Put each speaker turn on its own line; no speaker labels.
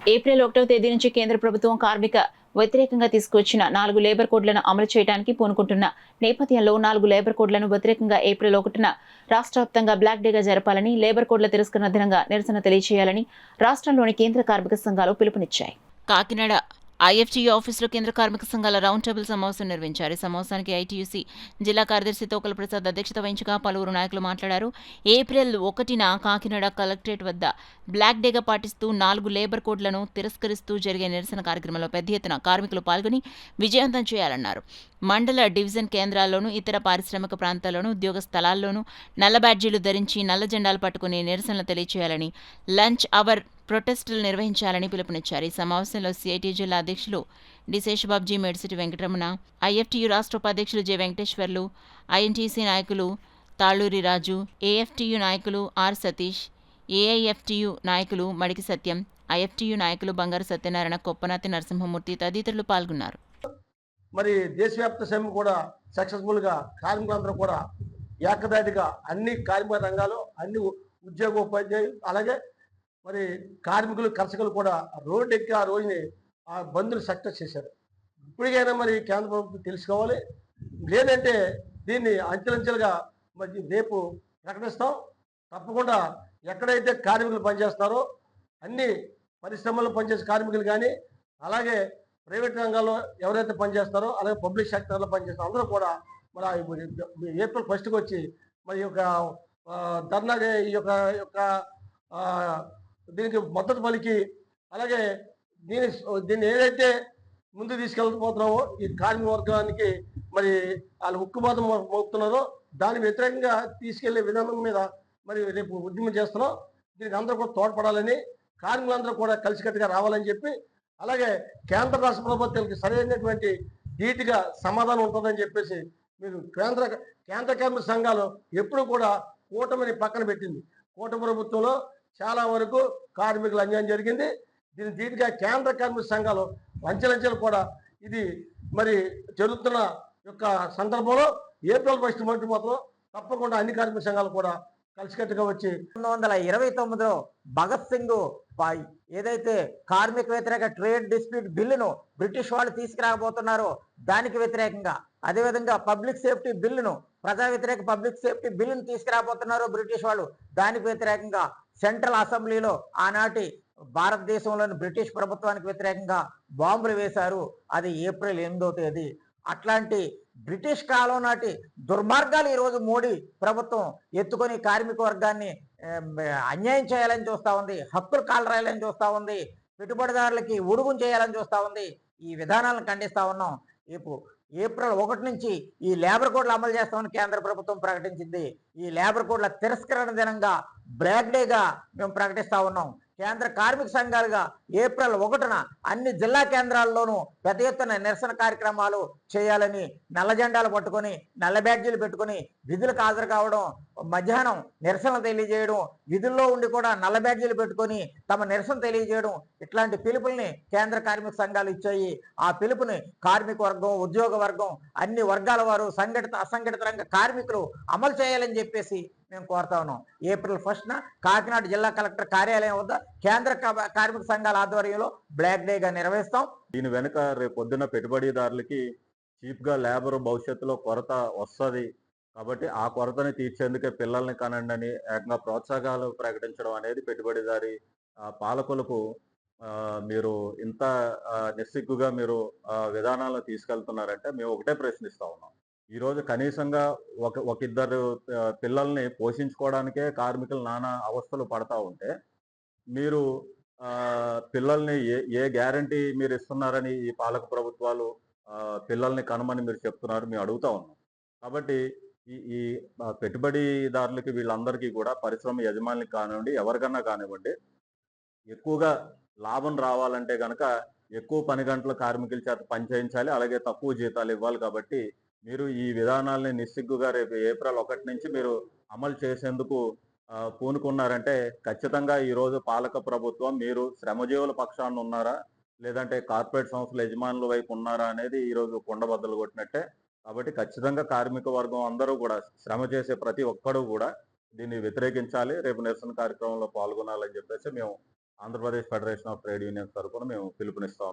April 1వ తేదీ నుంచి కేంద్ర ప్రభుత్వం కార్మిక వ్యతిరేకంగా తీసుకొచ్చిన 4 లేబర్ కోడ్లను అమలు చేయడానికి పూనుకుంటున్న నేపథ్యంలో 4 లేబర్ కోడ్లను వ్యతిరేకంగా ఏప్రిల్ 1న రాష్ట్ర వ్యాప్తంగా బ్లాక్ డేగా జరపాలని, లేబర్ కోడ్ల తిరస్కరణ దినంగా నిరసన తెలియజేయాలని రాష్ట్రంలోని కేంద్ర కార్మిక సంఘాలు పిలుపునిచ్చాయి. కాకినాడ ఐఎఫ్టీయూ ఆఫీసులో కేంద్ర కార్మిక సంఘాల రౌండ్ టేబుల్ సమావేశం నిర్వహించారు. ఈ సమావేశానికి ఐటీయూసీ జిల్లా కార్యదర్శి తోకల ప్రసాద్ అధ్యక్షత వహించగా పలువురు నాయకులు మాట్లాడారు. ఏప్రిల్ 1న కాకినాడ కలెక్టరేట్ వద్ద బ్లాక్ డేగా పాటిస్తూ 4 లేబర్ కోడ్లను తిరస్కరిస్తూ జరిగే నిరసన కార్యక్రమంలో పెద్ద ఎత్తున కార్మికులు పాల్గొని విజయవంతం చేయాలన్నారు. మండల డివిజన్ కేంద్రాల్లోనూ ఇతర పారిశ్రామిక ప్రాంతాల్లోనూ ఉద్యోగ స్థలాల్లోనూ నల్ల బ్యాడ్జీలు ధరించి నల్ల జెండాలు పట్టుకుని నిరసనలు తెలియచేయాలని, లంచ్ అవర్ ప్రొటెస్టులు నిర్వహించాలని పిలుపునిచ్చారు. ఈ సమావేశంలో సిఐటి జిల్లా అధ్యక్షులు డి శేషబాబ్జీ, మేడిసిటి వెంకటరమణ, ఐఎఫ్టీయూ రాష్ట్ర ఉపాధ్యక్షులు జె వెంకటేశ్వర్లు, ఐఎన్టీసీ నాయకులు తాళూరి రాజు, ఏఎఫ్టీయూ నాయకులు ఆర్ సతీష్, ఏఐఎఫ్టీయూ నాయకులు మడికి సత్యం, ఐఎఫ్టీయూ నాయకులు బంగారు సత్యనారాయణ, కొప్పనాతి నరసింహమూర్తి తదితరులు పాల్గొన్నారు.
మరి దేశవ్యాప్త సమ్మె కూడా సక్సెస్ఫుల్గా కార్మికులందరూ కూడా ఏకదాటిగా అన్ని కార్మిక రంగాలు, అన్ని ఉద్యోగోపాధ్యాయులు, అలాగే మరి కార్మికులు, కర్షకులు కూడా రోడ్డు ఎక్కి ఆ రోజుని ఆ బంద్ని సక్సెస్ చేశారు. ఇప్పటికైనా మరి కేంద్ర ప్రభుత్వం తెలుసుకోవాలి. లేదంటే దీన్ని అంచెలంచెలుగా మరి రేపు ప్రకటిస్తాం. తప్పకుండా ఎక్కడైతే కార్మికులు పనిచేస్తారో అన్ని పరిశ్రమల్లో పనిచేసే కార్మికులు కానీ, అలాగే ప్రైవేట్ రంగాల్లో ఎవరైతే పనిచేస్తారో, అలాగే పబ్లిక్ సెక్టర్లో పనిచేస్తారో అందరూ కూడా మరి ఏప్రిల్ 1కి వచ్చి మరి ఈ యొక్క ధర్నా ఈ యొక్క దీనికి మద్దతు పలికి, అలాగే దీన్ని ఏదైతే ముందు తీసుకెళ్ళిపోతున్నామో ఈ కార్మిక వర్గానికి మరి వాళ్ళు ఉక్కుపాదం మోపుతున్నారో దాని వ్యతిరేకంగా తీసుకెళ్లే విధానం మీద మరి రేపు ఉద్యమం చేస్తున్నాం. దీనికి అందరూ కూడా తోడ్పడాలని, కార్మికులందరూ కూడా కలిసికట్టుగా రావాలని చెప్పి, అలాగే కేంద్ర రాష్ట్ర ప్రభుత్వానికి సరైనటువంటి ధీటుగా సమాధానం ఉంటుందని చెప్పేసి మీరు కేంద్ర కార్మిక సంఘాలు ఎప్పుడు కూడా కూటమిని పక్కన పెట్టింది. కూటమి ప్రభుత్వంలో చాలా వరకు కార్మికులు అన్యాయం జరిగింది. దీని ధీటుగా కేంద్ర కార్మిక సంఘాలు అంచెలంచెలు కూడా ఇది మరి జరుగుతున్న యొక్క సందర్భంలో ఏప్రిల్ 1 మాత్రం తప్పకుండా అన్ని కార్మిక సంఘాలు కూడా కలిసికట్టుగా వచ్చి
1929లో భగత్ సింగ్ ఏదైతే కార్మిక వ్యతిరేక ట్రేడ్ డిస్ప్యూట్ బిల్లును బ్రిటిష్ వాళ్ళు తీసుకురాబోతున్నారో దానికి వ్యతిరేకంగా, అదేవిధంగా పబ్లిక్ సేఫ్టీ బిల్లును, ప్రజా వ్యతిరేక పబ్లిక్ సేఫ్టీ బిల్లును తీసుకురాబోతున్నారో బ్రిటిష్ వాళ్ళు దానికి వ్యతిరేకంగా సెంట్రల్ అసెంబ్లీలో ఆనాటి భారతదేశంలోని బ్రిటిష్ ప్రభుత్వానికి వ్యతిరేకంగా బాంబులు వేశారు. అది ఏప్రిల్ 8వ తేదీ. అట్లాంటి బ్రిటిష్ కాలం నాటి దుర్మార్గాలు ఈరోజు మోడీ ప్రభుత్వం ఎత్తుకొని కార్మిక వర్గాన్ని అన్యాయం చేయాలని చూస్తూ ఉంది, హక్కులు కాలరాయాలని చూస్తూ ఉంది, పెట్టుబడిదారులకి ఉడుగుం చేయాలని చూస్తూ ఉంది. ఈ విధానాలను ఖండిస్తూ ఉన్నాం. ఏప్రిల్ 1 నుంచి ఈ లేబర్ కోడ్లు అమలు చేస్తామని కేంద్ర ప్రభుత్వం ప్రకటించింది. ఈ లేబర్ కోడ్ల తిరస్కరణ దినంగా బ్లాక్ డేగా మేము ప్రకటిస్తూ ఉన్నాం. కేంద్ర కార్మిక సంఘాలుగా ఏప్రిల్ 1న అన్ని జిల్లా కేంద్రాల్లోనూ పెద్ద ఎత్తున నిరసన కార్యక్రమాలు చేయాలని, నల్ల జెండాలు పట్టుకొని, నల్ల బ్యాడ్జీలు పెట్టుకొని విధులకు హాజరు కావడం, మధ్యాహ్నం నిరసన తెలియజేయడం, విధుల్లో ఉండి కూడా నల్ల బ్యాడ్జీలు పెట్టుకొని తమ నిరసన తెలియజేయడం, ఇట్లాంటి పిలుపుల్ని కేంద్ర కార్మిక సంఘాలు ఇచ్చాయి. ఆ పిలుపుని కార్మిక వర్గం, ఉద్యోగ వర్గం, అన్ని వర్గాల వారు, సంఘటిత అసంఘటిత రంగ కార్మికులు అమలు చేయాలని చెప్పేసి మేము కోరుతా ఉన్నాం. ఏప్రిల్ 1న కాకినాడ జిల్లా కలెక్టర్ కార్యాలయం వద్ద కేంద్ర కార్మిక సంఘాల ఆధ్వర్యంలో బ్లాక్ డేగా నిర్వహిస్తాం.
దీని వెనుక రేపు పొద్దున్న పెట్టుబడిదారులకి చీప్గా లేబర్ భవిష్యత్తులో కొరత వస్తుంది కాబట్టి ఆ కొరతని తీర్చేందుకే పిల్లల్ని కనండి అని ఏకంగా ప్రోత్సాహకాలు ప్రకటించడం అనేది పెట్టుబడిదారి పాలకులకు మీరు ఇంత నిస్సిగ్గుగా మీరు విధానాలను తీసుకెళ్తున్నారంటే మేము ఒకటే ప్రశ్నిస్తా ఉన్నాం. ఈరోజు కనీసంగా ఒక ఇద్దరు పిల్లల్ని పోషించుకోవడానికే కార్మికులు నానా అవస్థలు పడతా ఉంటే మీరు పిల్లల్ని ఏ గ్యారంటీ మీరు ఇస్తున్నారని ఈ పాలక ప్రభుత్వాలు పిల్లల్ని కనమని మీరు చెప్తున్నారు, మేము అడుగుతా ఉన్నాం. కాబట్టి ఈ పెట్టుబడిదారులకి వీళ్ళందరికీ కూడా పరిశ్రమ యజమానులకి కానివ్వండి, ఎవరికన్నా కానివ్వండి, ఎక్కువగా లాభం రావాలంటే కనుక ఎక్కువ పని గంటల కార్మికుల చేత పని చేయించాలి, అలాగే తక్కువ జీతాలు ఇవ్వాలి. కాబట్టి మీరు ఈ విధానాల్ని నిస్సిగ్గుగా రేపు ఏప్రిల్ 1 నుంచి మీరు అమలు చేసేందుకు పూనుకున్నారంటే ఖచ్చితంగా ఈరోజు పాలక ప్రభుత్వం మీరు శ్రమజీవుల పక్షాన ఉన్నారా, లేదంటే కార్పొరేట్ సంస్థల యజమానుల వైపు ఉన్నారా అనేది ఈరోజు కుండబద్దలు కొట్టినట్టే. కాబట్టి ఖచ్చితంగా కార్మిక వర్గం అందరూ కూడా, శ్రమ చేసే ప్రతి ఒక్కడు కూడా దీన్ని వ్యతిరేకించాలి, రేపు నిరసన కార్యక్రమంలో పాల్గొనాలని చెప్పేసి మేము Andhra Pradesh federation of trade unions తరఫున మేము పిలుపునిస్తాం.